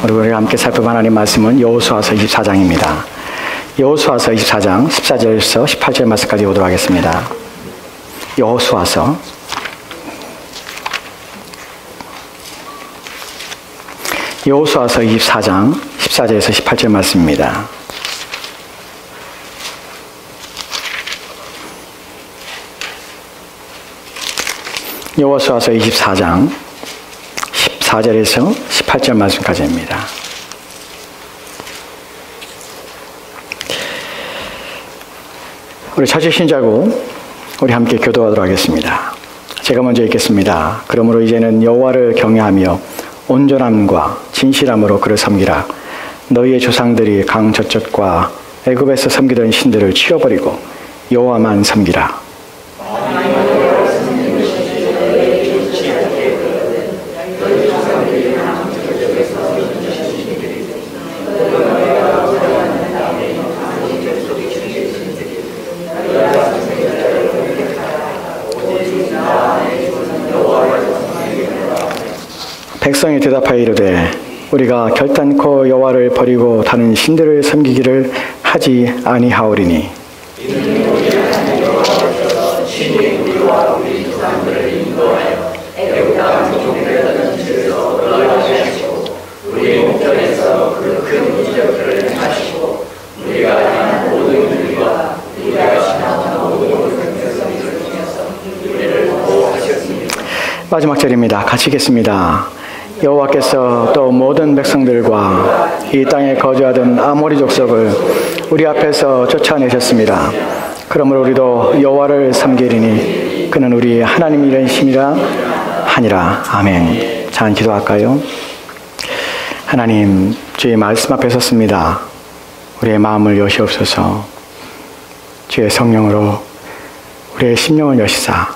우리가 함께 살펴볼 하나님 말씀은 여호수아서 24장입니다. 여호수아서 24장 14절에서 18절 말씀까지 보도록 하겠습니다. 여호수아서 24장 14절에서 18절 말씀입니다. 여호수아서 24장 14절에서 18절 말씀까지입니다. 우리 찾으신 줄 알고 우리 함께 교도하도록 하겠습니다. 제가 먼저 읽겠습니다. 그러므로 이제는 여호와를 경외하며 온전함과 진실함으로 그를 섬기라. 너희의 조상들이 강 저쪽과 애굽에서 섬기던 신들을 치워버리고 여호와만 섬기라. 백성이 대답하여 이르되 우리가 결단코 여호와를 버리고 다른 신들을 섬기기를 하지 아니하오리니 마지막 절입니다. 같이 읽겠습니다. 여호와께서 또 모든 백성들과 이 땅에 거주하던 아모리 족속을 우리 앞에서 쫓아내셨습니다. 그러므로 우리도 여호와를 섬기리니 그는 우리 하나님이란 심이라 하니라. 아멘. 자, 기도할까요? 하나님, 주의 말씀 앞에 섰습니다. 우리의 마음을 여시옵소서. 주의 성령으로 우리의 심령을 여시사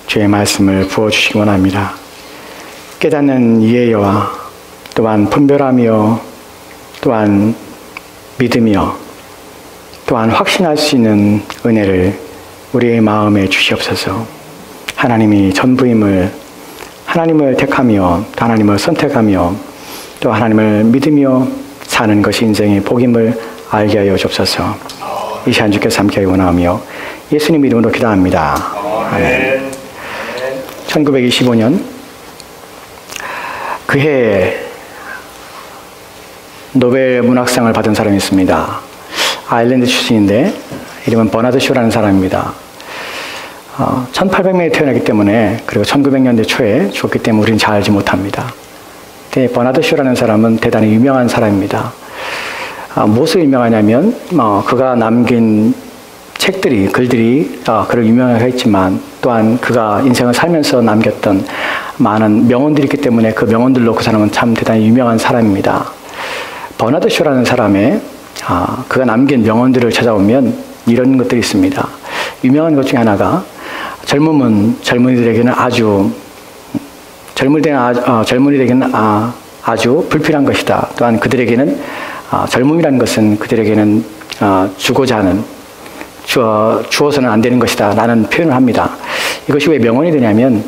주의 말씀을 부어주시기 원합니다. 깨닫는 이해와 또한 분별하며 또한 믿으며 또한 확신할 수 있는 은혜를 우리의 마음에 주시옵소서. 하나님이 전부임을, 하나님을 택하며 또 하나님을 선택하며 또 하나님을 믿으며 사는 것이 인생의 복임을 알게 하여 주옵소서. 이 시간 주께서 함께 원하며 예수님 이름으로 기도합니다. 아멘. 1925년 그해 노벨 문학상을 받은 사람이 있습니다. 아일랜드 출신인데 이름은 버나드 쇼라는 사람입니다. 1800년에 태어났기 때문에 그리고 1900년대 초에 죽었기 때문에 우리는 잘 알지 못합니다. 근데 버나드 쇼라는 사람은 대단히 유명한 사람입니다. 무엇을 유명하냐면 그가 남긴 책들이, 글들이 그를 유명하게 했지만 또한 그가 인생을 살면서 남겼던 많은 명언들이 있기 때문에 그 명언들로 그 사람은 참 대단히 유명한 사람입니다. 버나드 쇼라는 사람의 그가 남긴 명언들을 찾아보면 이런 것들이 있습니다. 유명한 것 중에 하나가 젊음은 젊은이들에게는 아주 불필요한 것이다. 또한 그들에게는 젊음이라는 것은 그들에게는 주어서는 안 되는 것이다 라는 표현을 합니다. 이것이 왜 명언이 되냐면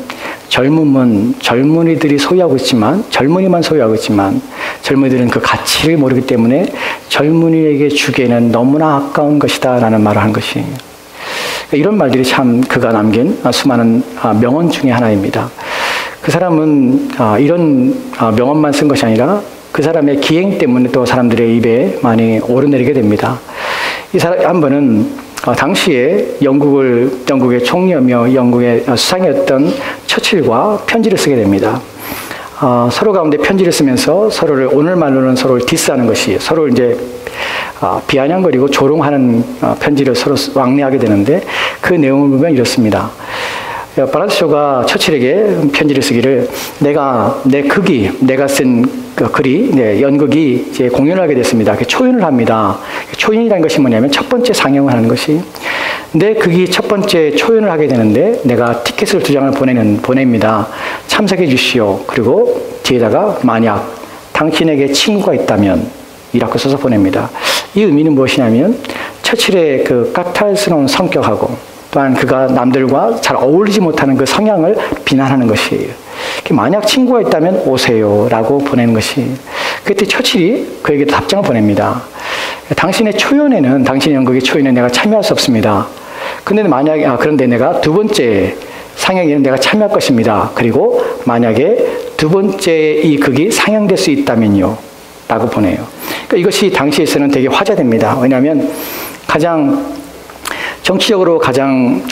젊음은 젊은이들이 소유하고 있지만 젊은이만 소유하고 있지만 젊은이들은 그 가치를 모르기 때문에 젊은이에게 주기에는 너무나 아까운 것이다 라는 말을 한 것이에요. 이런 말들이 참 그가 남긴 수많은 명언 중에 하나입니다. 그 사람은 이런 명언만 쓴 것이 아니라 그 사람의 기행 때문에 또 사람들의 입에 많이 오르내리게 됩니다. 이 사람 한 번은 당시에 영국의 총리이며 영국의 수상이었던 처칠과 편지를 쓰게 됩니다. 서로 가운데 편지를 쓰면서 서로를 오늘 말로는 서로를 디스하는 것이 서로 이제 비아냥거리고 조롱하는 편지를 서로 왕래하게 되는데 그 내용을 보면 이렇습니다. 버나드 쇼가 처칠에게 편지를 쓰기를 내가 쓴 그 글이 연극이 이제 공연을 하게 됐습니다. 초연을 합니다. 초연이라는 것이 뭐냐면 첫 번째 상영을 하는 것이 내 극이 첫 번째 초연을 하게 되는데 내가 티켓을 2장을 보냅니다. 참석해 주시오. 그리고 뒤에다가 만약 당신에게 친구가 있다면 이라고 써서 보냅니다. 이 의미는 무엇이냐면 처칠의 그 까탈스러운 성격하고 또한 그가 남들과 잘 어울리지 못하는 그 성향을 비난하는 것이에요. 만약 친구가 있다면 오세요 라고 보내는 것이 그때 처칠이 그에게 답장을 보냅니다. 당신의 초연에는, 당신의 연극의 초연에 내가 참여할 수 없습니다. 그런데 내가 두 번째 상영에는 내가 참여할 것입니다. 그리고 만약에 두 번째 이 극이 상영될 수 있다면요. 라고 보내요. 그러니까 이것이 당시에서는 되게 화제됩니다. 왜냐하면 정치적으로 가장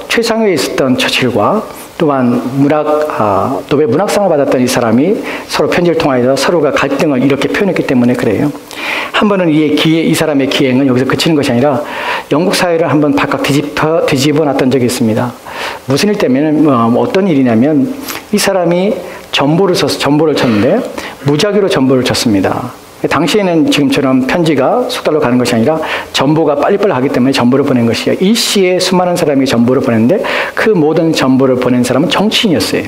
최상위에 있었던 처칠과 또한 노벨 문학상을 받았던 이 사람이 서로 편지를 통하여서 서로가 갈등을 이렇게 표현했기 때문에 그래요. 한 번은 이 사람의 기행은 여기서 그치는 것이 아니라 영국 사회를 한번 바깥 뒤집어 놨던 적이 있습니다. 무슨 일 때문에 어떤 일이냐면 이 사람이 전보를 쳤는데 무작위로 전보를 쳤습니다. 당시에는 지금처럼 편지가 속달로 가는 것이 아니라 전보가 빨리빨리 가기 때문에 전보를 보낸 것이에요. 일시에 수많은 사람이 전보를 보냈는데 그 모든 전보를 보낸 사람은 정치인이었어요.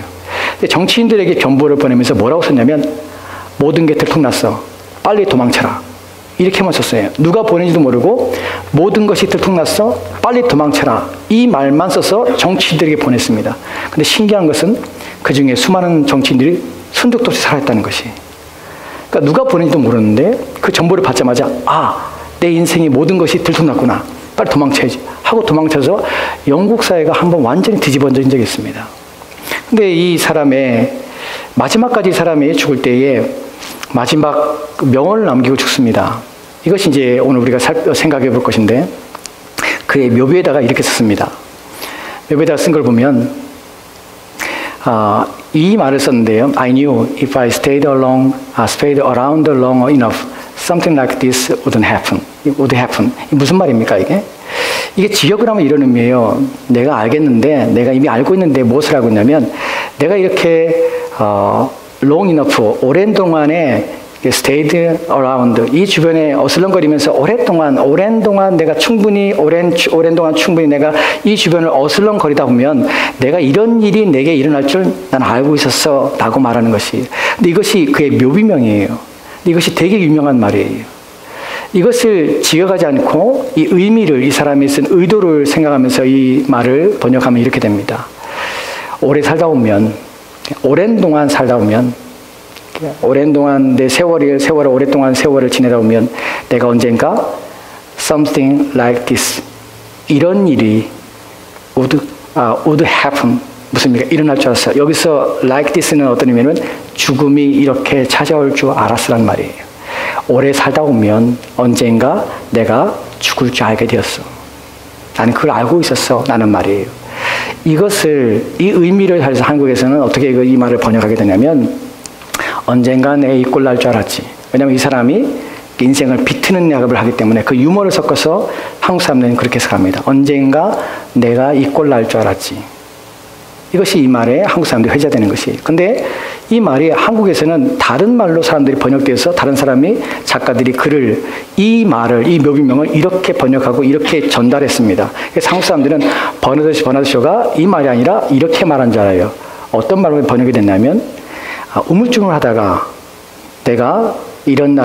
근데 정치인들에게 전보를 보내면서 뭐라고 썼냐면 모든 게 들통났어. 빨리 도망쳐라. 이렇게만 썼어요. 누가 보낸지도 모르고 모든 것이 들통났어. 빨리 도망쳐라. 이 말만 써서 정치인들에게 보냈습니다. 근데 신기한 것은 그 중에 수많은 정치인들이 순득도 없이 살아있다는 것이. 그러니까 누가 보낸지도 모르는데 그 정보를 받자마자 내 인생의 모든 것이 들통났구나. 빨리 도망쳐야지 하고 도망쳐서 영국 사회가 한번 완전히 뒤집어진 적이 있습니다. 근데 이 사람의 마지막까지 사람이 죽을 때에 마지막 명언을 남기고 죽습니다. 이것이 이제 오늘 우리가 생각해 볼 것인데 그의 묘비에다가 이렇게 썼습니다. 묘비에다가 쓴 걸 보면 이 말을 썼는데요. I knew if I stayed around long enough, something like this would happen. 무슨 말입니까, 이게? 이게 직역을 하면 이런 의미예요. 내가 알겠는데, 내가 이미 알고 있는데 무엇을 하고 있냐면, 내가 이렇게, long enough, 오랜 동안에 stayed around, 이 주변에 어슬렁거리면서 오랜 동안 내가 오랜 동안 충분히 내가 이 주변을 어슬렁거리다 보면 내가 이런 일이 내게 일어날 줄 난 알고 있었어 라고 말하는 것이. 근데 이것이 그의 묘비명이에요. 근데 이것이 되게 유명한 말이에요. 이것을 지어가지 않고 이 의미를, 이 사람이 쓴 의도를 생각하면서 이 말을 번역하면 이렇게 됩니다. 오랜 동안 살다 보면 오랜 동안 내 오랫동안 세월을 지내다 보면 내가 언젠가 something like this, 이런 일이 would happen, 무슨 의미가 일어날 줄 알았어요. 여기서 like this는 어떤 의미냐면 죽음이 이렇게 찾아올 줄 알았으란 말이에요. 오래 살다 보면 언젠가 내가 죽을 줄 알게 되었어. 나는 그걸 알고 있었어 라는 말이에요. 이 의미를 해서 한국에서는 어떻게 이 말을 번역하게 되냐면 언젠가 내 이 꼴 날 줄 알았지. 왜냐하면 이 사람이 인생을 비트는 약업을 하기 때문에 그 유머를 섞어서 한국 사람들은 그렇게 생각합니다. 언젠가 내가 이 꼴 날 줄 알았지. 이것이 이 말에 한국 사람들이 회자되는 것이. 근데 이 말이 한국에서는 다른 말로 사람들이 번역돼서 다른 작가들이 이 묘비명을 이렇게 번역하고 이렇게 전달했습니다. 그래서 한국 사람들은 버나드쇼가 이 말이 아니라 이렇게 말한 줄 알아요. 어떤 말로 번역이 됐냐면 우물쭈물하다가 내가 이럴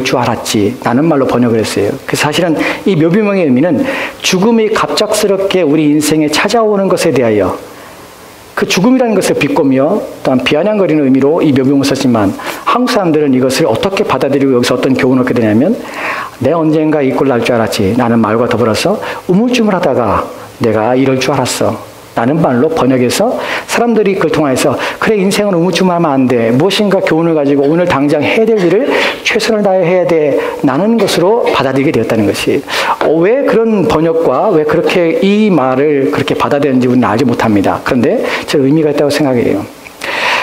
줄 알았지 라는 말로 번역을 했어요. 그래서 사실은 이 묘비명의 의미는 죽음이 갑작스럽게 우리 인생에 찾아오는 것에 대하여 그 죽음이라는 것을 비꼬며 또한 비아냥거리는 의미로 이 묘비명을 썼지만 한국 사람들은 이것을 어떻게 받아들이고 여기서 어떤 교훈을 얻게 되냐면 내 언젠가 이 꼴 날 줄 알았지 라는 말과 더불어서 우물쭈물하다가 내가 이럴 줄 알았어 라는 말로 번역해서 사람들이 그걸 통해서 그래, 인생은 우물쭈물하면 안 돼. 무엇인가 교훈을 가지고 오늘 당장 해야 될 일을 최선을 다해 해야 돼. 라는 것으로 받아들이게 되었다는 것이. 왜 그런 번역과 왜 그렇게 이 말을 그렇게 받아들였는지 우리는 알지 못합니다. 그런데 저는 의미가 있다고 생각해요.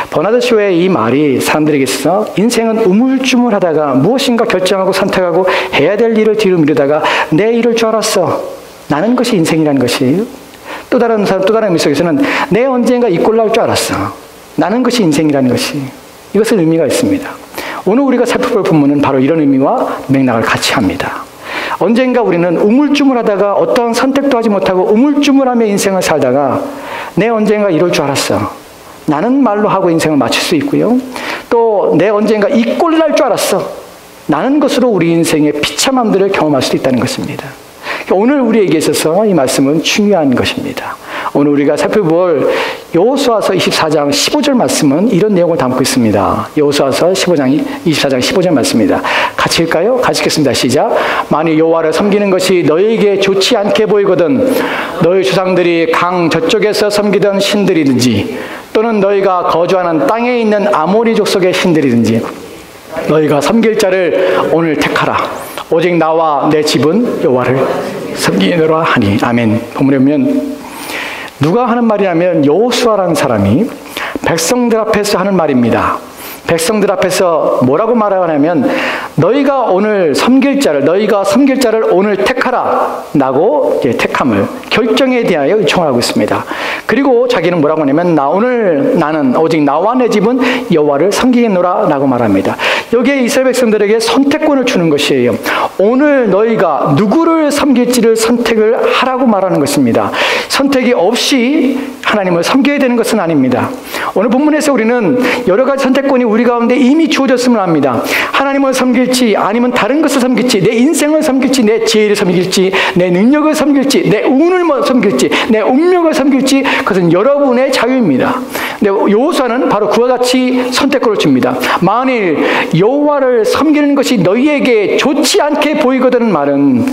버나드 쇼의 이 말이 사람들에게 있어서 인생은 우물쭈물하다가 무엇인가 결정하고 선택하고 해야 될 일을 뒤로 미루다가 내 이럴 줄 알았어. 라는 것이 인생이라는 것이에요. 또 다른 의미 속에서는 내 언젠가 이 꼴 날 줄 알았어. 나는 것이 인생이라는 것이. 이것은 의미가 있습니다. 오늘 우리가 살펴볼 본문은 바로 이런 의미와 맥락을 같이 합니다. 언젠가 우리는 우물쭈물하다가 어떤 선택도 하지 못하고 우물쭈물하며 인생을 살다가 내 언젠가 이럴 줄 알았어. 나는 말로 하고 인생을 마칠 수 있고요. 또 내 언젠가 이 꼴 날 줄 알았어. 나는 것으로 우리 인생의 비참함들을 경험할 수도 있다는 것입니다. 오늘 우리에게 있어서 이 말씀은 중요한 것입니다. 오늘 우리가 살펴볼 여호수아서 24장 15절 말씀은 이런 내용을 담고 있습니다. 여호수아서 24장 15절 말씀입니다. 같이 읽까요? 같이 읽겠습니다. 시작. 만일 여호와를 섬기는 것이 너희에게 좋지 않게 보이거든 너희 조상들이 강 저쪽에서 섬기던 신들이든지 또는 너희가 거주하는 땅에 있는 아모리 족속의 신들이든지 너희가 섬길 자를 오늘 택하라. 오직 나와 내 집은 여호와를 섬기노라 하니. 아멘. 본문에 보면 누가 하는 말이냐면 여호수아라는 사람이 백성들 앞에서 하는 말입니다. 백성들 앞에서 뭐라고 말하냐면 너희가 섬길 자를 오늘 택하라 라고 택함을 결정에 대하여 요청하고 있습니다. 그리고 자기는 뭐라고 하냐면 나는 오직 나와 내 집은 여호와를 섬기겠노라 라고 말합니다. 여기에 이스라엘 백성들에게 선택권을 주는 것이에요. 오늘 너희가 누구를 섬길지를 선택을 하라고 말하는 것입니다. 선택이 없이 하나님을 섬겨야 되는 것은 아닙니다. 오늘 본문에서 우리는 여러 가지 선택권이 우리 가운데 이미 주어졌음을 압니다. 하나님을 섬길지 아니면 다른 것을 섬길지, 내 인생을 섬길지, 내 지혜를 섬길지, 내 능력을 섬길지, 내 운을 섬길지, 내 운명을 섬길지, 그것은 여러분의 자유입니다. 근데 여호수아는 바로 그와 같이 선택권을 줍니다. 만일 여호와를 섬기는 것이 너희에게 좋지 않게 보이거든 말은,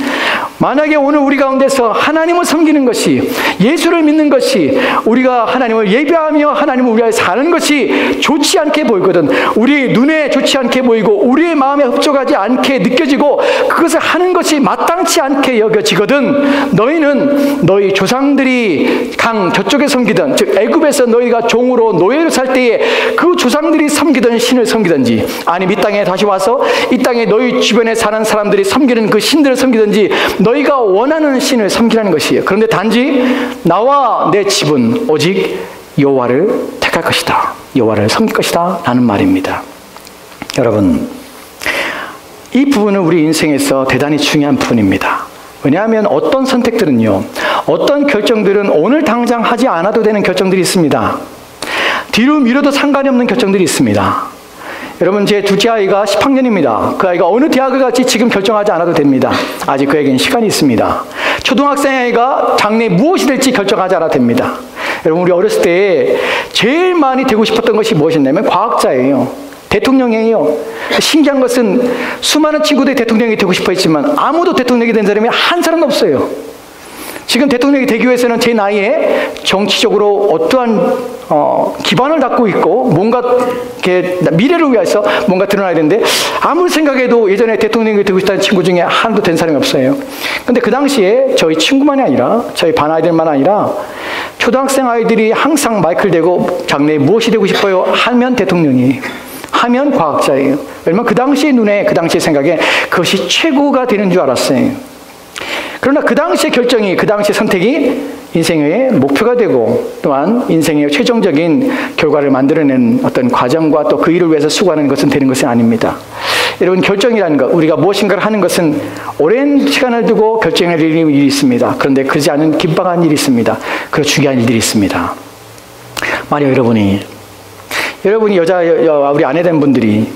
만약에 오늘 우리 가운데서 하나님을 섬기는 것이, 예수를 믿는 것이, 우리가 하나님을 예배하며 하나님을 위하여 사는 것이 좋지 않게 보이거든, 우리 눈에 좋지 않게 보이고 우리의 마음에 흡족하지 않게 느껴지고 그것을 하는 것이 마땅치 않게 여겨지거든, 너희는 너희 조상들이 강 저쪽에 섬기던, 즉 애굽에서 너희가 종으로 노예로 살 때에 그 조상들이 섬기던 신을 섬기든지, 아니면 이 땅에 다시 와서 이 땅에 너희 주변에 사는 사람들이 섬기는 그 신들을 섬기든지 너희가 원하는 신을 섬기라는 것이에요. 그런데 단지 나와 내 집은 오직 여호와를 택할 것이다, 여호와를 섬길 것이다 라는 말입니다. 여러분, 이 부분은 우리 인생에서 대단히 중요한 부분입니다. 왜냐하면 어떤 선택들은요, 어떤 결정들은 오늘 당장 하지 않아도 되는 결정들이 있습니다. 뒤로 미뤄도 상관이 없는 결정들이 있습니다. 여러분, 제 둘째 아이가 10학년입니다. 그 아이가 어느 대학을 갈지 지금 결정하지 않아도 됩니다. 아직 그에겐 시간이 있습니다. 초등학생 아이가 장래 무엇이 될지 결정하지 않아도 됩니다. 여러분, 우리 어렸을 때 제일 많이 되고 싶었던 것이 무엇이냐면 과학자예요. 대통령이에요. 신기한 것은 수많은 친구들이 대통령이 되고 싶어 했지만 아무도 대통령이 된 사람이 한 사람도 없어요. 지금 대통령이 되기 위해서는 제 나이에 정치적으로 어떠한 기반을 갖고 있고 뭔가 이렇게 미래를 위해서 뭔가 드러나야 되는데, 아무리 생각해도 예전에 대통령이 되고 싶다는 친구 중에 하나도 된 사람이 없어요. 근데 그 당시에 저희 친구만이 아니라 저희 반 아이들만 아니라 초등학생 아이들이 항상 마이크를 대고 장래에 무엇이 되고 싶어요 하면 대통령이, 하면 과학자예요. 왜냐면 그 당시의 눈에, 그 당시의 생각에 그것이 최고가 되는 줄 알았어요. 그러나 그 당시의 결정이, 그 당시의 선택이 인생의 목표가 되고 또한 인생의 최종적인 결과를 만들어내는 어떤 과정과 또 그 일을 위해서 수고하는 것은 되는 것이 아닙니다. 여러분, 결정이라는 것, 우리가 무엇인가를 하는 것은 오랜 시간을 두고 결정해야 될 일이 있습니다. 그런데 그러지 않은 긴박한 일이 있습니다. 그리고 중요한 일들이 있습니다. 만약 여러분이 우리 아내 된 분들이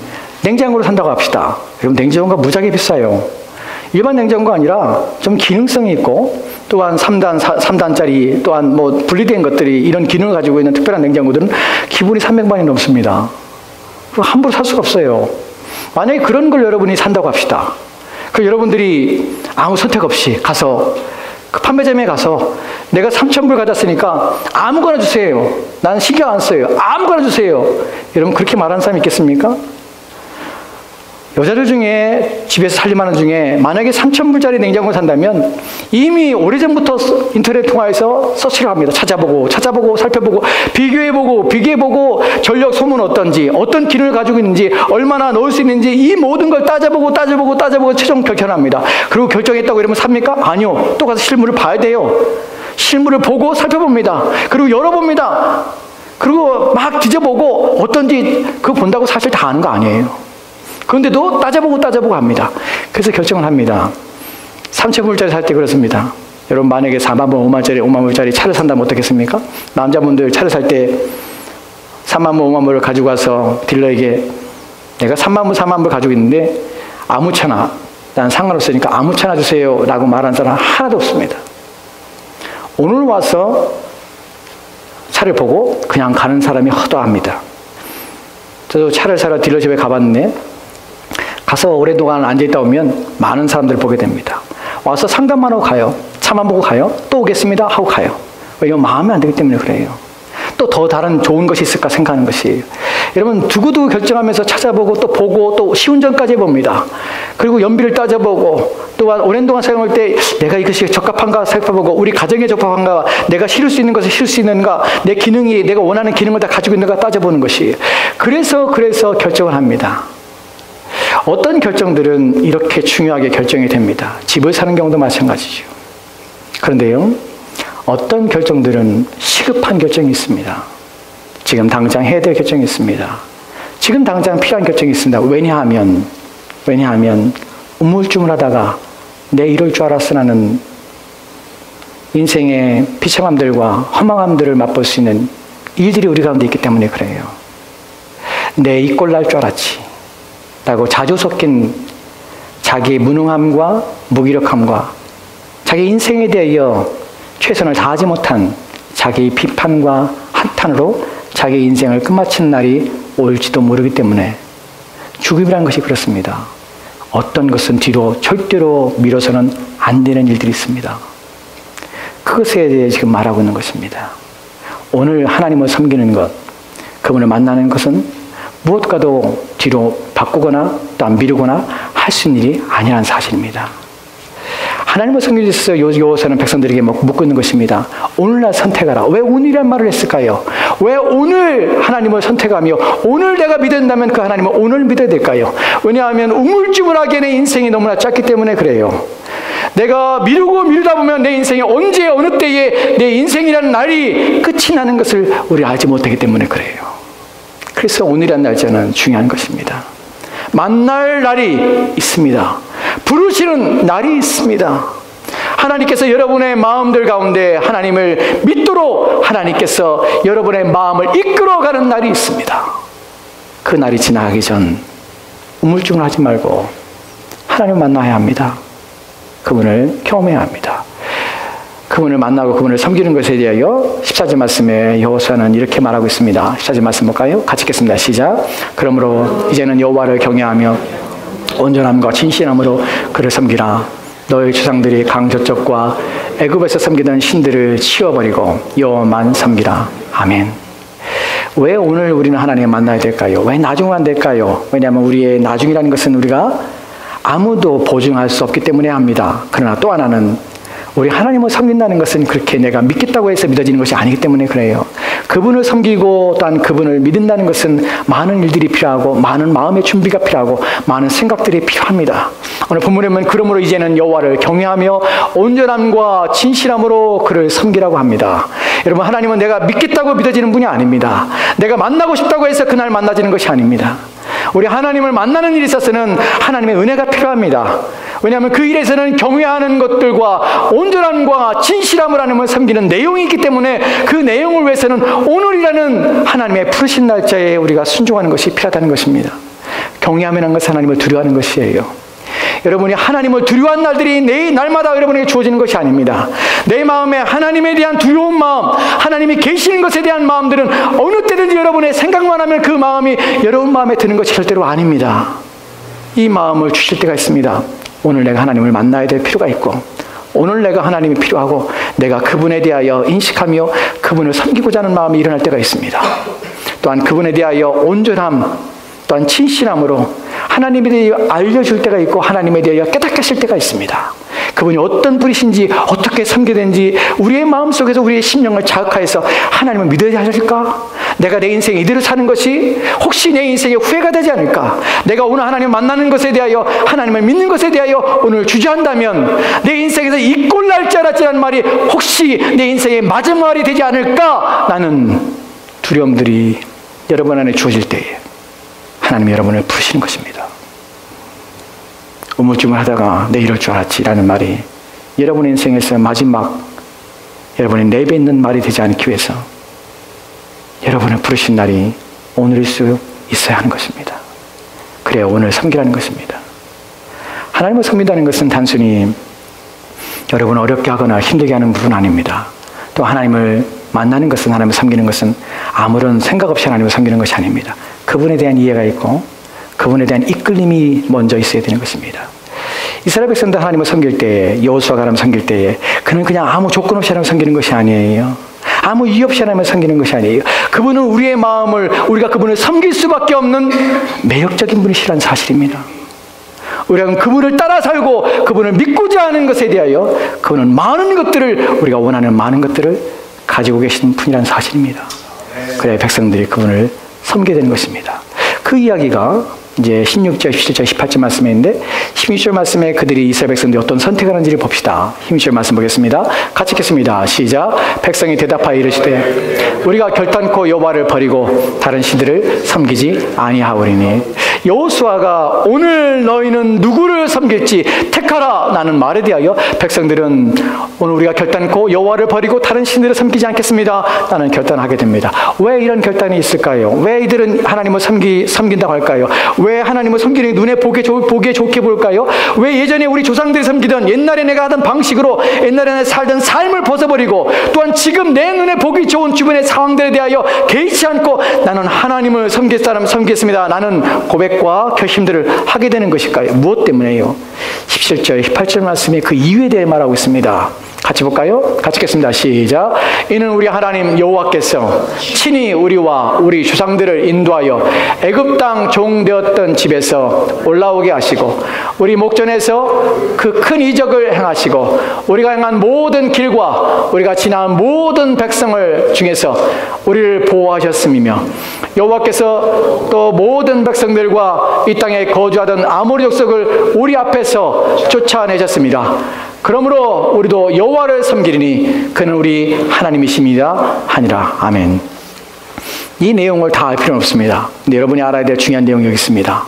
냉장고를 산다고 합시다. 여러분, 냉장고가 무지하게 비싸요. 일반 냉장고가 아니라 좀 기능성이 있고 또한 3단짜리 또한 뭐 분리된 것들이 이런 기능을 가지고 있는 특별한 냉장고들은 기본이 300만이 넘습니다. 함부로 살 수가 없어요. 만약에 그런 걸 여러분이 산다고 합시다. 그럼 여러분들이 아무 선택 없이 가서 그 판매점에 가서 내가 3,000불 가졌으니까 아무거나 주세요. 나는 신경 안 써요. 아무거나 주세요. 여러분, 그렇게 말하는 사람이 있겠습니까? 여자들 중에 집에서 살림하는 중에 만약에 3,000불짜리 냉장고를 산다면 이미 오래전부터 인터넷 통화해서 서치를 합니다. 찾아보고 살펴보고 비교해보고 전력 소문 어떤지, 어떤 기능을 가지고 있는지, 얼마나 넣을 수 있는지, 이 모든 걸 따져보고 최종 결정합니다. 그리고 결정했다고 이러면 삽니까? 아니요. 또 가서 실물을 봐야 돼요. 실물을 보고 살펴봅니다. 그리고 열어봅니다. 그리고 막 뒤져보고 어떤지 그거 본다고 사실 다 아는 거 아니에요. 그런데도 따져보고 합니다. 그래서 결정을 합니다. 3,000불짜리 살 때 그렇습니다. 여러분, 만약에 5만불짜리 차를 산다면 어떻겠습니까? 남자분들 차를 살 때 3만불, 5만불을 가지고 와서 딜러에게 내가 3만불 가지고 있는데 아무 차나, 난 상관없으니까 아무 차나 주세요 라고 말하는 사람 하나도 없습니다. 오늘 와서 차를 보고 그냥 가는 사람이 허다합니다. 저도 차를 사러 딜러십에 가봤는데 가서 오랫동안 앉아있다 보면 많은 사람들을 보게 됩니다. 와서 상담만 하고 가요. 차만 보고 가요. 또 오겠습니다 하고 가요. 왜냐면 마음에 안 들기 때문에 그래요. 또 더 다른 좋은 것이 있을까 생각하는 것이에요. 여러분 두고두고 결정하면서 찾아보고 또 보고 또 시운전까지 해봅니다. 그리고 연비를 따져보고 또한 오랜 동안 사용할 때 내가 이것이 적합한가 살펴보고 우리 가정에 적합한가 내가 실을 수 있는 것을 실을 수 있는가 내 기능이 내가 원하는 기능을 다 가지고 있는가 따져보는 것이에요. 그래서 결정을 합니다. 어떤 결정들은 이렇게 중요하게 결정이 됩니다. 집을 사는 경우도 마찬가지죠. 그런데요, 어떤 결정들은 시급한 결정이 있습니다. 지금 당장 해야 될 결정이 있습니다. 지금 당장 필요한 결정이 있습니다. 왜냐하면 우물쭈물하다가 내 이럴 줄 알았으라는 인생의 비참함들과 허망함들을 맛볼 수 있는 일들이 우리 가운데 있기 때문에 그래요. 내 이 꼴 날 줄 알았지 라고 자주 섞인 자기의 무능함과 무기력함과 자기 인생에 대하여 최선을 다하지 못한 자기의 비판과 한탄으로 자기 인생을 끝마치는 날이 올지도 모르기 때문에 죽음이라는 것이 그렇습니다. 어떤 것은 뒤로 절대로 미뤄서는 안 되는 일들이 있습니다. 그것에 대해 지금 말하고 있는 것입니다. 오늘 하나님을 섬기는 것, 그분을 만나는 것은 무엇과도 뒤로 바꾸거나 또한 미루거나 할 수 있는 일이 아니라는 사실입니다. 하나님을 섬기기 위해서 여호와서는 백성들에게 묻고 있는 것입니다. 오늘날 선택하라. 왜 오늘이란 말을 했을까요? 왜 오늘 하나님을 선택하며 오늘 내가 믿는다면 그 하나님을 오늘 믿어야 될까요? 왜냐하면 우물쭈물하게 내 인생이 너무나 짧기 때문에 그래요. 내가 미루다 보면 내 인생이 언제 어느 때에 내 인생이라는 날이 끝이 나는 것을 우리 알지 못하기 때문에 그래요. 그래서 오늘이라는 날짜는 중요한 것입니다. 만날 날이 있습니다. 부르시는 날이 있습니다. 하나님께서 여러분의 마음들 가운데 하나님을 믿도록 하나님께서 여러분의 마음을 이끌어가는 날이 있습니다. 그 날이 지나가기 전 우물쭈물하지 말고 하나님을 만나야 합니다. 그분을 경험해야 합니다. 그분을 만나고 그분을 섬기는 것에 대하여 14절 말씀에 여호수아는 이렇게 말하고 있습니다. 14절 말씀 볼까요? 같이 읽겠습니다. 시작. 그러므로 이제는 여호와를 경외하며 온전함과 진실함으로 그를 섬기라. 너희 조상들이 강 저쪽과 애굽에서 섬기던 신들을 치워버리고 여호와만 섬기라. 아멘. 왜 오늘 우리는 하나님을 만나야 될까요? 왜 나중은 안 될까요? 왜냐하면 우리의 나중이라는 것은 우리가 아무도 보증할 수 없기 때문에 합니다. 그러나 또 하나는 우리 하나님을 섬긴다는 것은 그렇게 내가 믿겠다고 해서 믿어지는 것이 아니기 때문에 그래요. 그분을 섬기고 또한 그분을 믿는다는 것은 많은 일들이 필요하고 많은 마음의 준비가 필요하고 많은 생각들이 필요합니다. 오늘 본문에 보면 그러므로 이제는 여호와를 경외하며 온전함과 진실함으로 그를 섬기라고 합니다. 여러분, 하나님은 내가 믿겠다고 믿어지는 분이 아닙니다. 내가 만나고 싶다고 해서 그날 만나지는 것이 아닙니다. 우리 하나님을 만나는 일에 있어서는 하나님의 은혜가 필요합니다. 왜냐하면 그 일에서는 경외하는 것들과 온전함과 진실함을 하나님을 섬기는 내용이 있기 때문에 그 내용을 위해서는 오늘이라는 하나님의 부르신 날짜에 우리가 순종하는 것이 필요하다는 것입니다. 경외하는 것은 하나님을 두려워하는 것이에요. 여러분이 하나님을 두려워하는 날들이 날마다 여러분에게 주어지는 것이 아닙니다. 내 마음에 하나님에 대한 두려운 마음, 하나님이 계시는 것에 대한 마음들은 어느 때든지 여러분의 생각만 하면 그 마음이 여러분 마음에 드는 것이 절대로 아닙니다. 이 마음을 주실 때가 있습니다. 오늘 내가 하나님을 만나야 될 필요가 있고 오늘 내가 하나님이 필요하고 내가 그분에 대하여 인식하며 그분을 섬기고자 하는 마음이 일어날 때가 있습니다. 또한 그분에 대하여 온전함 또한 진실함으로 하나님에 대하여 알려줄 때가 있고 하나님에 대하여 깨닫게 하실 때가 있습니다. 그분이 어떤 분이신지 어떻게 섬겨되는지 우리의 마음속에서 우리의 심령을 자극하여서 하나님을 믿어야 할까? 내가 내 인생에 이대로 사는 것이 혹시 내 인생에 후회가 되지 않을까? 내가 오늘 하나님을 만나는 것에 대하여 하나님을 믿는 것에 대하여 오늘 주저한다면 내 인생에서 이 꼴 날 줄 알았지라는 말이 혹시 내 인생의 마지막 말이 되지 않을까? 라는 두려움들이 여러분 안에 주어질 때에 하나님이 여러분을 부르시는 것입니다. 우물쭈물하다가 내 이럴 줄 알았지라는 말이 여러분의 인생에서 마지막 여러분의 내뱉는 말이 되지 않기 위해서 여러분을 부르신 날이 오늘일 수 있어야 하는 것입니다. 그래야 오늘 섬기라는 것입니다. 하나님을 섬긴다는 것은 단순히 여러분을 어렵게 하거나 힘들게 하는 부분 아닙니다. 또 하나님을 만나는 것은, 하나님을 섬기는 것은 아무런 생각 없이 하나님을 섬기는 것이 아닙니다. 그분에 대한 이해가 있고 그분에 대한 이끌림이 먼저 있어야 되는 것입니다. 이스라엘 백성들 하나님을 섬길 때에, 여호수아가 하나님을 섬길 때에 그는 그냥 아무 조건 없이 하나님을 섬기는 것이 아니에요. 아무 이유 없이 하나님을 섬기는 것이 아니에요. 그분은 우리의 마음을, 우리가 그분을 섬길 수밖에 없는 매력적인 분이시라는 사실입니다. 우리가 그분을 따라 살고 그분을 믿고자 하는 것에 대하여 그분은 많은 것들을, 우리가 원하는 많은 것들을 가지고 계신 분이라는 사실입니다. 그래야 백성들이 그분을 섬기게 되는 것입니다. 그 이야기가 이제 16절, 17절, 18절 말씀에 있는데 16절 말씀에 그들이 이스라엘 백성들이 어떤 선택을 하는지를 봅시다. 16절 말씀 보겠습니다. 같이 읽겠습니다. 시작. 백성이 대답하여 이르시되 우리가 결단코 여호와를 버리고 다른 신들을 섬기지 아니하오리니. 여호수아가 오늘 너희는 누구를 섬길지 택하라 라는 말에 대하여 백성들은 오늘 우리가 결단코 여호와를 버리고 다른 신들을 섬기지 않겠습니다 라는 결단을 하게 됩니다. 왜 이런 결단이 있을까요? 왜 이들은 하나님을 섬긴다고 할까요? 왜 하나님을 섬기는 게 눈에 보기에 좋게 볼까요? 왜 예전에 우리 조상들이 섬기던, 옛날에 내가 하던 방식으로 옛날에 내가 살던 삶을 벗어버리고, 또한 지금 내 눈에 보기 좋은 주변의 상황들에 대하여 개의치 않고 나는 하나님을 섬기겠습니다 라는 고백과 결심들을 하게 되는 것일까요? 무엇 때문에요? 17절, 18절 말씀에 그 이유에 대해 말하고 있습니다. 같이 볼까요? 같이 읽겠습니다. 시작. 이는 우리 하나님 여호와께서 친히 우리와 우리 조상들을 인도하여 애굽 땅 종되었던 집에서 올라오게 하시고 우리 목전에서 그 큰 이적을 행하시고 우리가 행한 모든 길과 우리가 지나온 모든 백성을 중에서 우리를 보호하셨음이며 여호와께서 또 모든 백성들과 이 땅에 거주하던 아모리 족속을 우리 앞에서 쫓아내셨습니다. 그러므로 우리도 여호와를 섬기리니 그는 우리 하나님이십니다 하니라. 아멘. 이 내용을 다 알 필요는 없습니다. 근데 여러분이 알아야 될 중요한 내용이 여기 있습니다.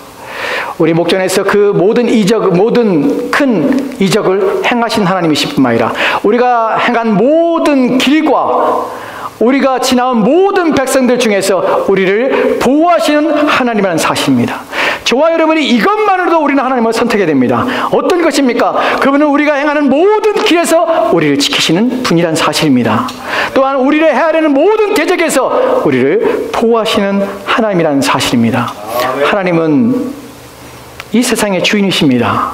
우리 목전에서 그 모든 큰 이적을 행하신 하나님이실 뿐만 아니라 우리가 행한 모든 길과 우리가 지나온 모든 백성들 중에서 우리를 보호하시는 하나님이라는 사실입니다. 저와 여러분이 이것만으로도 우리는 하나님을 선택해야 됩니다. 어떤 것입니까? 그분은 우리가 행하는 모든 길에서 우리를 지키시는 분이라는 사실입니다. 또한 우리를 헤아리는 모든 대적에서 우리를 보호하시는 하나님이라는 사실입니다. 하나님은 이 세상의 주인이십니다.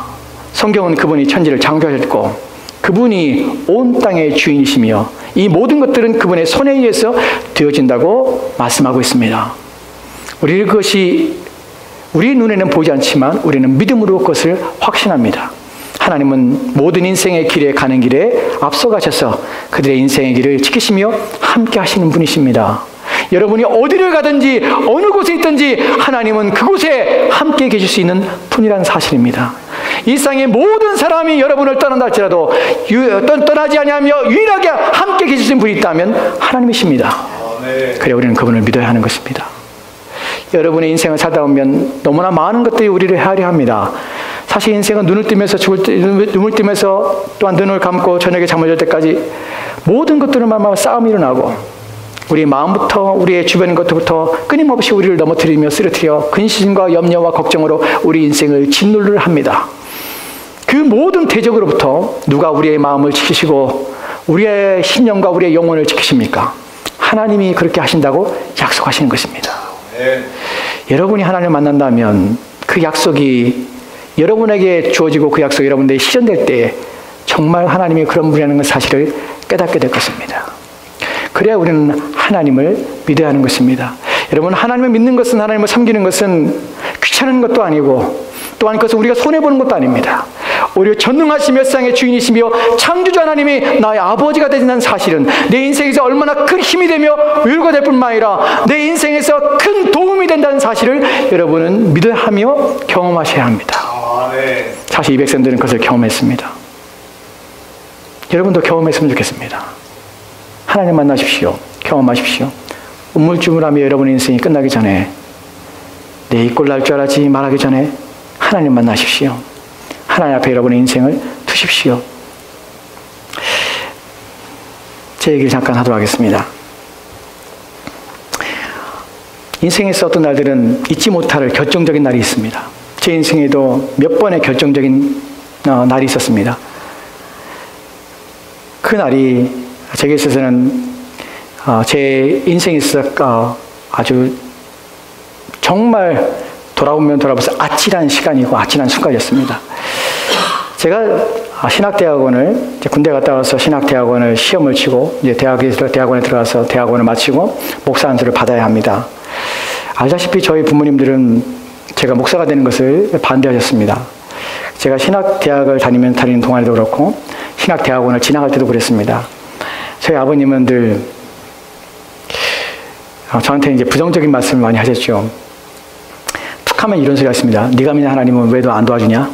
성경은 그분이 천지를 창조하셨고 그분이 온 땅의 주인이시며 이 모든 것들은 그분의 손에 의해서 되어진다고 말씀하고 있습니다. 우리 그것이 우리 눈에는 보이지 않지만 우리는 믿음으로 그것을 확신합니다. 하나님은 모든 인생의 길에 가는 길에 앞서가셔서 그들의 인생의 길을 지키시며 함께 하시는 분이십니다. 여러분이 어디를 가든지 어느 곳에 있든지 하나님은 그곳에 함께 계실 수 있는 분이라는 사실입니다. 이 세상의 모든 사람이 여러분을 떠난다 할지라도 떠나지 아니하며 유일하게 함께 계실 수 있는 분이 있다면 하나님이십니다. 그래 우리는 그분을 믿어야 하는 것입니다. 여러분의 인생을 살다 보면 너무나 많은 것들이 우리를 헤아려 합니다. 사실 인생은 눈을 뜨면서 눈을 뜨면서 또한 눈을 감고 저녁에 잠을 잘 때까지 모든 것들을 말하며 싸움이 일어나고 우리 마음부터 우리의 주변 것부터 끊임없이 우리를 넘어뜨리며 쓰러뜨려 근심과 염려와 걱정으로 우리 인생을 짓누르려 합니다. 그 모든 대적으로부터 누가 우리의 마음을 지키시고 우리의 신념과 우리의 영혼을 지키십니까? 하나님이 그렇게 하신다고 약속하시는 것입니다. 여러분이 하나님을 만난다면 그 약속이 여러분에게 주어지고 그 약속이 여러분들에게 실현될 때 정말 하나님이 그런 분이라는 사실을 깨닫게 될 것입니다. 그래야 우리는 하나님을 믿어야 하는 것입니다. 여러분, 하나님을 믿는 것은, 하나님을 섬기는 것은 귀찮은 것도 아니고 또한 그것은 우리가 손해보는 것도 아닙니다. 오히려 전능하시며 세상의 주인이시며 창조주 하나님이 나의 아버지가 되는 사실은 내 인생에서 얼마나 큰 힘이 되며 위로가 될 뿐만 아니라 내 인생에서 큰 도움이 된다는 사실을 여러분은 믿어야 하며 경험하셔야 합니다. 사실 이 백성들은 그것을 경험했습니다. 여러분도 경험했으면 좋겠습니다. 하나님 만나십시오. 경험하십시오. 우물쭈물하며 여러분의 인생이 끝나기 전에 내 이 꼴 날 줄 알았지 말하기 전에 하나님 만나십시오. 하나님 앞에 여러분의 인생을 두십시오. 제 얘기를 잠깐 하도록 하겠습니다. 인생에서 어떤 날들은 잊지 못할 결정적인 날이 있습니다. 제 인생에도 몇 번의 결정적인 날이 있었습니다. 그 날이 제게 있어서는 제 인생에 있어서 아주 정말 돌아보면 돌아봐서 아찔한 시간이고 아찔한 순간이었습니다. 제가 신학대학원을 군대 갔다 와서 신학대학원을 시험을 치고 이제 대학원에 들어가서 대학원을 마치고 목사 안수를 받아야 합니다. 알다시피 저희 부모님들은 제가 목사가 되는 것을 반대하셨습니다. 제가 신학대학을 다니는 동안에도 그렇고 신학대학원을 지나갈 때도 그랬습니다. 저희 아버님은 늘 저한테 이제 부정적인 말씀을 많이 하셨죠. 툭하면 이런 소리가 있습니다. 네가 믿는 하나님은 왜 너 안 도와주냐?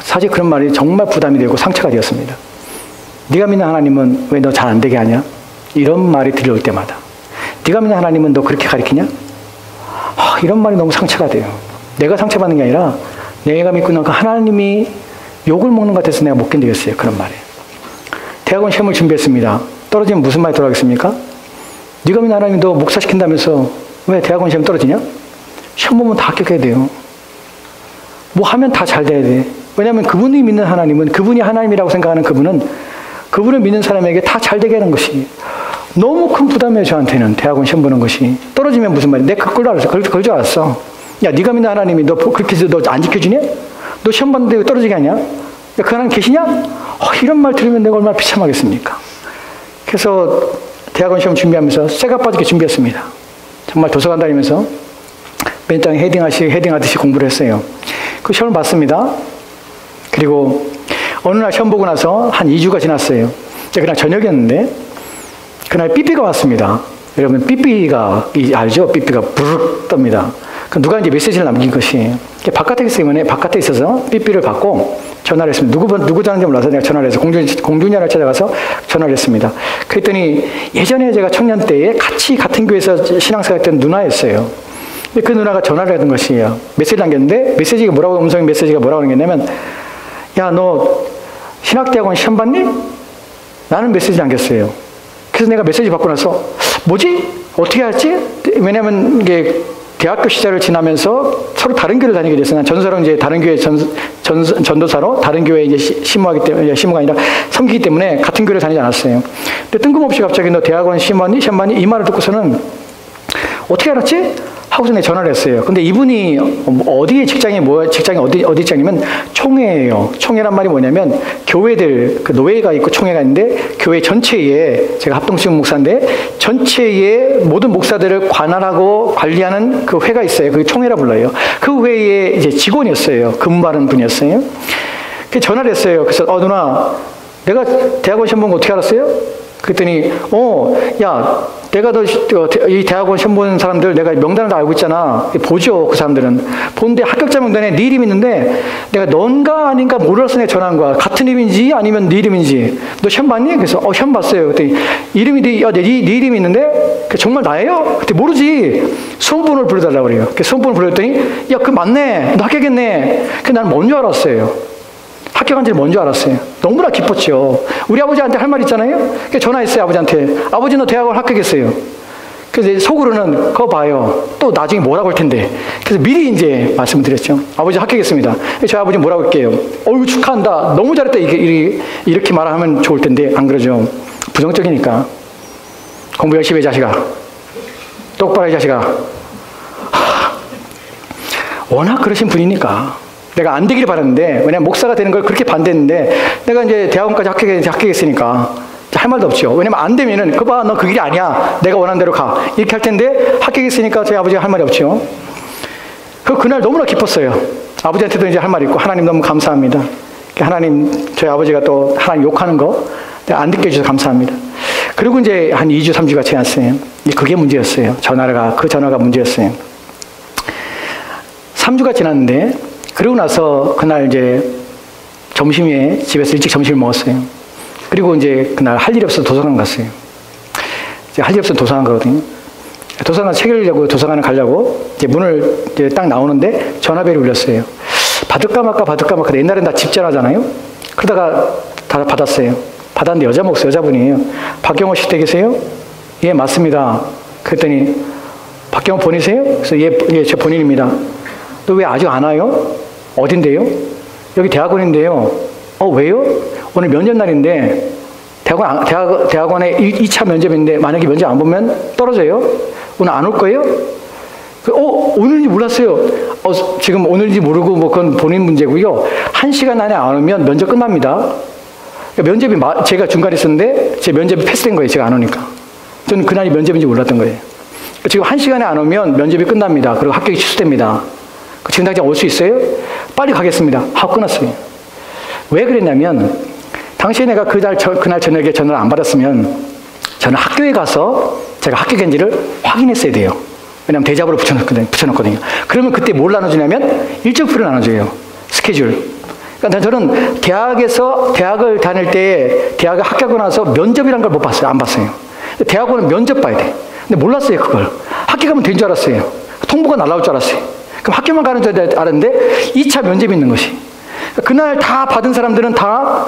사실 그런 말이 정말 부담이 되고 상처가 되었습니다. 네가 믿는 하나님은 왜 너 잘 안 되게 하냐? 이런 말이 들려올 때마다 네가 믿는 하나님은 너 그렇게 가르치냐? 이런 말이 너무 상처가 돼요. 내가 상처받는 게 아니라 내가 믿고 있는 그 하나님이 욕을 먹는 것 같아서 내가 못 견디겠어요. 그런 말에. 대학원 시험을 준비했습니다. 떨어지면 무슨 말이 돌아가겠습니까? 네가 믿는 하나님이 너 목사 시킨다면서 왜 대학원 시험 떨어지냐? 시험 보면 다 합격해야 돼요. 뭐 하면 다 잘 돼야 돼. 왜냐하면 그분이 믿는 하나님은, 그분이 하나님이라고 생각하는 그분을 믿는 사람에게 다 잘 되게 하는 것이 너무 큰 부담이에요. 저한테는 대학원 시험 보는 것이. 떨어지면 무슨 말이야? 내가 그걸 줄 알았어. 야, 네가 믿는 하나님이 너 그렇게 해서 너 안 지켜주냐? 너 시험 봤는데 왜 떨어지게 하냐? 야, 그 하나님 계시냐? 이런 말 들으면 내가 얼마나 비참하겠습니까? 그래서 대학원 시험 준비하면서 쇠가 빠지게 준비했습니다. 정말 도서관 다니면서 맨땅에 헤딩하듯이 공부를 했어요. 그 시험을 봤습니다. 그리고 어느 날 시험 보고 나서 한 2주가 지났어요. 그날 저녁이었는데 그날 삐삐가 왔습니다. 여러분 삐삐가 알죠? 삐삐가 부르륵 뜹니다. 누가 이제 메시지를 남긴 것이 바깥에 있기 때문에 바깥에 있어서 삐삐를 받고 전화를 했습니다. 누구 전화인지 몰라서 내가 전화를 해서 공중전화를 찾아가서 전화를 했습니다. 그랬더니 예전에 제가 청년 때에 같은 교회에서 신앙생활 했던 누나였어요. 그 누나가 전화를 하던 것이에요. 메시지를 남겼는데 음성 메시지가 뭐라고 남겼냐면 야, 너 신학대학원 시험 봤니? 나는 메시지 남겼어요. 그래서 내가 메시지 받고 나서 뭐지? 어떻게 할지? 왜냐면 이게 대학교 시절을 지나면서 서로 다른 교회를 다니게 됐어요. 난 전도사로 이제 다른 교회 전도사로 다른 교회에 이제 심무가 아니라 섬기기 때문에 같은 교회를 다니지 않았어요. 근데 뜬금없이 갑자기 너 대학원 시험 봤니? 이 말을 듣고서는 어떻게 알았지? 하고서 내가 전화를 했어요. 근데 이분이 어디 직장이 어디 직장이면 총회예요. 총회란 말이 뭐냐면 교회들, 그 노회가 있고 총회가 있는데 교회 전체에 제가 합동수용 목사인데 전체의 모든 목사들을 관할하고 관리하는 그 회가 있어요. 그게 총회라 불러요. 그 회의 이제 직원이었어요. 근무하는 분이었어요. 그래서 전화를 했어요. 그래서 누나, 내가 대학원 시험 본 거 어떻게 알았어요? 그랬더니 야, 내가 이 대학원 시험 보는 사람들 내가 명단을 다 알고 있잖아. 보죠, 그 사람들은. 보는데 합격자 명단에 네 이름이 있는데 내가 넌가 아닌가 몰라서 내가 전화한 거야. 같은 이름인지 아니면 네 이름인지. 너 시험 봤니? 그래서 시험 봤어요. 그랬더니 이름이 네 이름이 있는데 정말 나예요? 그때 모르지. 수험번호를 불러달라고 그래요. 수험번호 불렀더니 야, 그 맞네. 너 합격했네. 난 뭔 줄 알았어요. 합격한 줄 뭔 줄 알았어요. 너무나 기뻤죠. 우리 아버지한테 할 말 있잖아요. 그래서 전화했어요, 아버지한테. 아버지, 너 대학원 합격했어요. 그래서 속으로는 그거 봐요. 또 나중에 뭐라고 할 텐데. 그래서 미리 이제 말씀을 드렸죠. 아버지 합격했습니다. 저희 아버지 뭐라고 할게요. 축하한다. 너무 잘했다. 이렇게 말하면 좋을 텐데 안 그러죠. 부정적이니까. 공부 열심히 해, 자식아. 똑바로 해, 자식아. 워낙 그러신 분이니까. 내가 안 되기를 바랐는데, 왜냐면 목사가 되는 걸 그렇게 반대했는데, 내가 이제 대학원까지 합격했으니까, 할 말도 없죠. 왜냐면 안 되면은, 그거 봐, 너 그 길이 아니야. 내가 원하는 대로 가. 이렇게 할 텐데, 합격했으니까 저희 아버지가 할 말이 없죠. 그날 너무나 기뻤어요. 아버지한테도 이제 할 말이 있고, 하나님 너무 감사합니다. 하나님, 저희 아버지가 또 하나님 욕하는 거, 안 듣게 해주셔서 감사합니다. 그리고 이제 한 2주, 3주가 지났어요. 그게 문제였어요. 그 전화가 문제였어요. 3주가 지났는데, 그러고 나서 그날 이제 점심에 집에서 일찍 점심을 먹었어요. 그리고 이제 그날 할 일이 없어서 도서관 갔어요. 이제 할 일이 없어서 도서관 가거든요. 도서관 책 읽으려고 도서관을 가려고 이제 문을 이제 딱 나오는데 전화벨이 울렸어요. 받을까 말까 옛날엔 다 집 전화잖아요. 그러다가 다 받았어요. 받았는데 여자분이에요. 박경호 씨 댁 계세요? 예, 맞습니다. 그랬더니 박경호 본인이세요? 그래서 예, 제 본인입니다. 너 왜 아직 안 와요? 어딘데요? 여기 대학원인데요. 왜요? 오늘 면접날인데 대학원에 2차 면접인데 만약에 면접 안 보면 떨어져요? 오늘 안 올 거예요? 오늘인지 몰랐어요. 지금 오늘인지 모르고 뭐 그건 본인 문제고요. 1시간 안에 안 오면 면접 끝납니다. 면접이 제가 중간에 있었는데 제 면접이 패스된 거예요. 제가 안 오니까. 저는 그날이 면접인지 몰랐던 거예요. 지금 1시간에 안 오면 면접이 끝납니다. 그리고 합격이 취소됩니다. 지금 당장 올 수 있어요? 빨리 가겠습니다. 하고 끊었어요. 왜 그랬냐면 당시에 내가 그날 저녁에 전화를 안 받았으면 저는 학교에 가서 제가 합격인지를 확인했어야 돼요. 왜냐하면 대자보를 붙여놓거든요. 그러면 그때 뭘 나눠주냐면 일정표를 나눠줘요. 스케줄. 그러니까 저는 대학을 다닐 때 대학에 합격하고 나서 면접이라는 걸 못 봤어요. 안 봤어요. 대학원은 면접 봐야 돼. 근데 몰랐어요, 그걸. 합격하면 된 줄 알았어요. 통보가 날라올 줄 알았어요. 그럼 학교만 가는 줄 알았는데 2차 면접이 있는 것이. 그날 다 받은 사람들은 다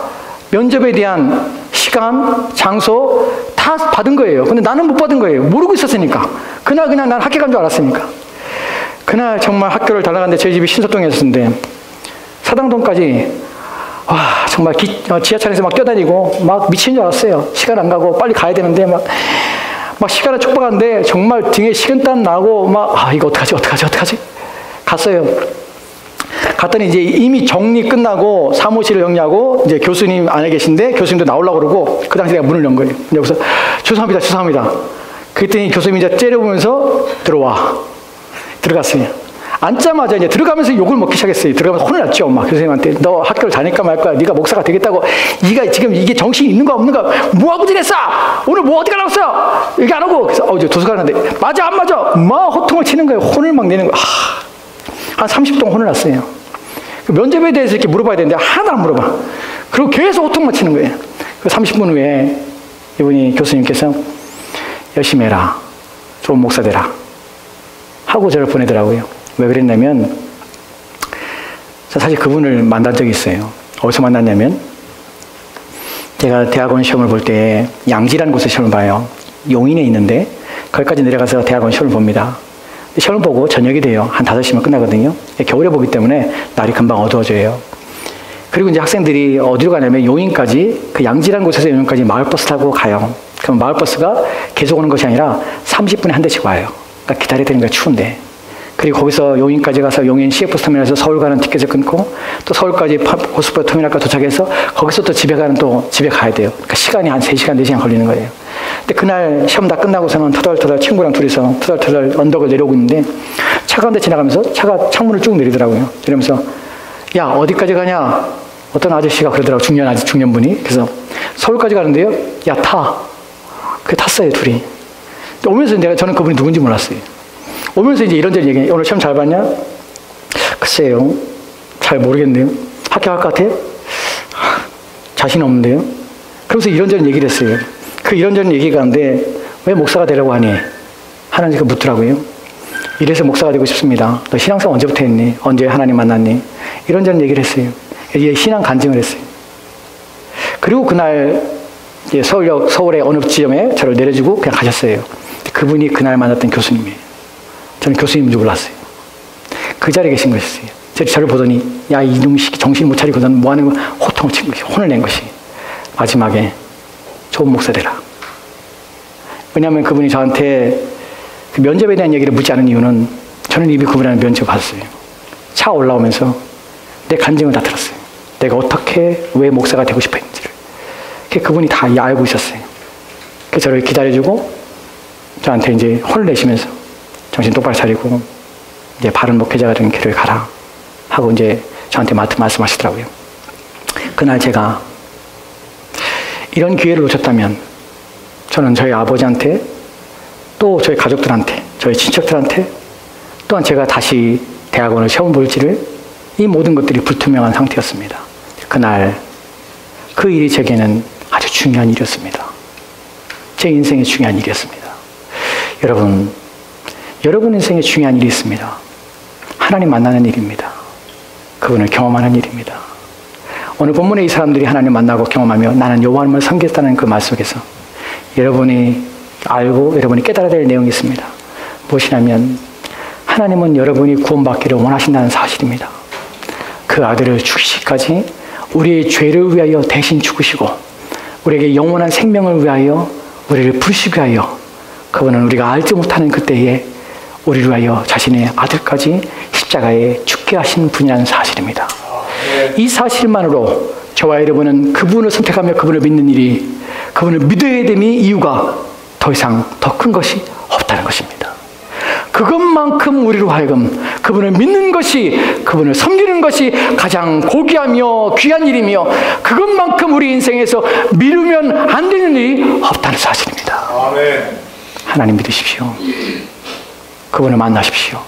면접에 대한 시간, 장소 다 받은 거예요. 근데 나는 못 받은 거예요. 모르고 있었으니까. 그날 그냥 난 학교 간 줄 알았으니까. 그날 정말 학교를 달려갔는데 저희 집이 신서동에 있었는데 사당동까지 정말 지하철에서 막 뛰어다니고 막 미친 줄 알았어요. 시간 안 가고 빨리 가야 되는데 막 시간을 촉박하는데 정말 등에 식은땀 나고 이거 어떡하지? 갔어요. 갔더니 이제 이미 정리 끝나고 사무실을 정리하고 이제 교수님 안에 계신데 교수님도 나오려고 그러고 그 당시 내가 문을 연 거예요. 여기서 죄송합니다. 그랬더니 교수님이 이제 째려보면서 들어갔어요. 앉자마자 이제 들어가면서 욕을 먹기 시작했어요. 들어가면서 혼을 났죠. 교수님한테 너 학교를 다닐까 말 거야. 네가 목사가 되겠다고. 네가 지금 이게 정신이 있는가 없는가. 뭐하고 지냈어? 오늘 뭐 어디 가려고 했어? 얘기 안 하고. 그래서 이제 도서관 갔는데 맞아 안 맞아? 호통을 치는 거예요. 혼을 막 내는 거예요. 한 30동 혼을 났어요. 면접에 대해서 이렇게 물어봐야 되는데 하나도 안 물어봐. 그리고 계속 호통만 치는 거예요. 30분 후에 이분이 교수님께서 열심히 해라. 좋은 목사 되라. 하고 저를 보내더라고요. 왜 그랬냐면 사실 그분을 만난 적이 있어요. 어디서 만났냐면 제가 대학원 시험을 볼 때 양지라는 곳에 시험을 봐요. 용인에 있는데 거기까지 내려가서 대학원 시험을 봅니다. 시험을 보고 저녁이 돼요. 한 5시면 끝나거든요. 겨울에 보기 때문에 날이 금방 어두워져요. 그리고 이제 학생들이 어디로 가냐면 용인까지 그 양지라는 곳에서 용인까지 마을버스 타고 가요. 그럼 마을버스가 계속 오는 것이 아니라 30분에 한 대씩 와요. 그러니까 기다려야 되는 거야, 추운데. 그리고 거기서 용인까지 가서 용인 CF버스 터미널에서 서울 가는 티켓을 끊고 또 서울까지 고속버스 터미널까지 도착해서 거기서 또 집에 가야 돼요. 그러니까 시간이 한 3시간, 4시간 걸리는 거예요. 근데 그날 시험 다 끝나고서는 터덜터덜 친구랑 둘이서 터덜터덜 언덕을 내려오고 있는데 차가 한 대 지나가면서 차가 창문을 쭉 내리더라고요. 이러면서 야 어디까지 가냐? 어떤 아저씨가 그러더라고요. 중년분이. 그래서 서울까지 가는데요. 야 타. 그게 탔어요 둘이. 오면서 저는 그분이 누군지 몰랐어요. 오면서 이제 이런저런 얘기해. 오늘 시험 잘 봤냐? 글쎄요. 잘 모르겠네요. 합격할 것 같아요? 자신 없는데요? 그러면서 이런저런 얘기를 했어요. 그 이런저런 얘기가 하는데 왜 목사가 되려고 하니? 하나님께 묻더라고요. 이래서 목사가 되고 싶습니다. 너 신앙생활 언제부터 했니? 언제 하나님 만났니? 이런저런 얘기를 했어요. 이제 신앙 간증을 했어요. 그리고 그날 이제 서울의 어느 지점에 저를 내려주고 그냥 가셨어요. 그분이 그날 만났던 교수님이에요. 저는 교수님인 줄 몰랐어요. 그 자리에 계신 것이었어요. 저를 보더니 야 이놈 새끼 정신 못 차리고 너는 뭐하는 거야? 호통을 친 것이 혼을 낸 것이 마지막에 좋은 목사 되라. 왜냐하면 그분이 저한테 그 면접에 대한 얘기를 묻지 않은 이유는 저는 이미 그분한테 면접을 받았어요. 차 올라오면서 내 간증을 다 들었어요. 내가 어떻게 왜 목사가 되고 싶어 했는지를. 그분이 다 알고 있었어요. 그래서 저를 기다려주고 저한테 이제 혼을 내시면서 정신 똑바로 차리고 이제 바른 목회자가 되는 길을 가라 하고 이제 저한테 말씀하시더라고요. 그날 제가 이런 기회를 놓쳤다면 저는 저희 아버지한테 또 저희 가족들한테 저희 친척들한테 또한 제가 다시 대학원을 시험 볼지를 이 모든 것들이 불투명한 상태였습니다. 그날 그 일이 제게는 아주 중요한 일이었습니다. 제 인생의 중요한 일이었습니다. 여러분 인생에 중요한 일이 있습니다. 하나님 만나는 일입니다. 그분을 경험하는 일입니다. 오늘 본문에 이 사람들이 하나님 만나고 경험하며 나는 여호와를 섬겼다는 그 말 속에서 여러분이 알고 여러분이 깨달아야 될 내용이 있습니다. 무엇이냐면 하나님은 여러분이 구원받기를 원하신다는 사실입니다. 그 아들을 죽이시기까지 우리의 죄를 위하여 대신 죽으시고 우리에게 영원한 생명을 위하여 우리를 부르시기 위하여 그분은 우리가 알지 못하는 그때에 우리를 위하여 자신의 아들까지 십자가에 죽게 하신 분이라는 사실입니다. 이 사실만으로 저와 여러분은 그분을 선택하며 그분을 믿는 일이, 그분을 믿어야 됨이 이유가 더 이상 더 큰 것이 없다는 것입니다. 그것만큼 우리로 하여금 그분을 믿는 것이, 그분을 섬기는 것이 가장 고귀하며 귀한 일이며 그것만큼 우리 인생에서 미루면 안 되는 일이 없다는 사실입니다. 아멘. 하나님 믿으십시오. 그분을 만나십시오.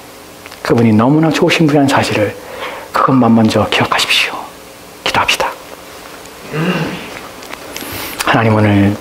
그분이 너무나 좋으신 분이라는 사실을, 그것만 먼저 기억하십시오. 기도합시다. 하나님, 오늘